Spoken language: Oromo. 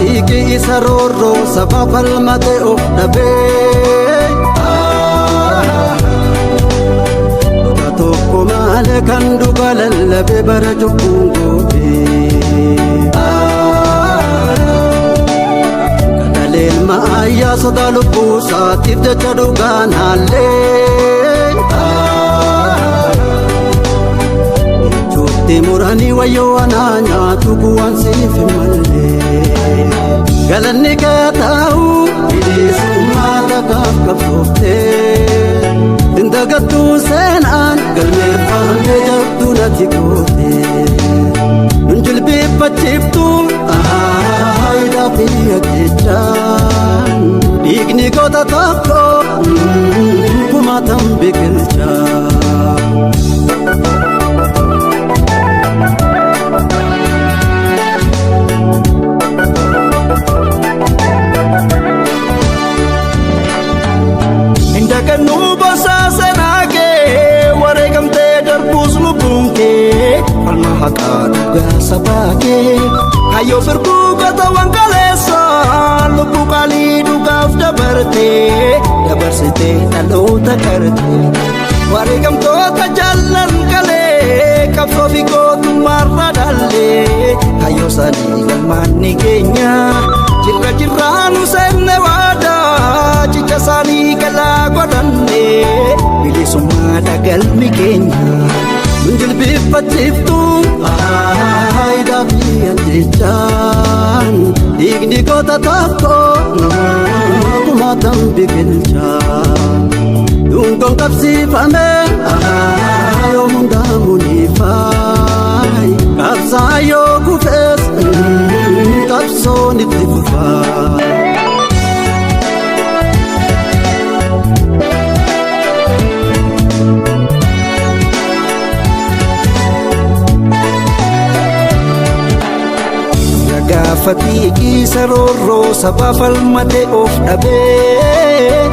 fiigi isa roorroo saba falmate of dhabee Dhuga tokko malee kan dhuga lallabe bara cubbuun gootee Kadhaleen ma'ayyaa sodaa lubbuu isaatiif jecha dhugaan haallee Ijoollee muranii wayyoo anaa nyaatu bu'aan siif hin malle Galanni kee ta'u bilisummaa dhagaaf qabsooftee Indagattuu seenaan galmeeffamee jabduu natti gootee Nun jilbeeffachiiftu aadaa fi ajjechaan Dhiigni goota tokko kumaatan biqilchaa Indagannuu bosaa seenaa kee wareegamtee darbuus lubbuun kee falma haqaa dhugaa sabaa kee kayyoo firquu gatawan kaleessa lubbuu qaalii dhugaaf dabarsitee dhaloota qartee wareegamtoota jaallan kalee qabsoo fi gootummaarra dhaallee kayyoo sanii galmaanni keenya jirraanu seenne waadaa cicha isaanii galaa godhanne bilisummaadha galmi keenya nun jilbeeffachiiftu aadaa fi ajjechaan dhiigni goota tokko kumaatan biqilchaa dungoon qabsiifame yoo hundaa muniifaay qabsaa yoo kufees qabsoon itti fufaa Gaafa fiigi isa roorroo saba falmate of dhabee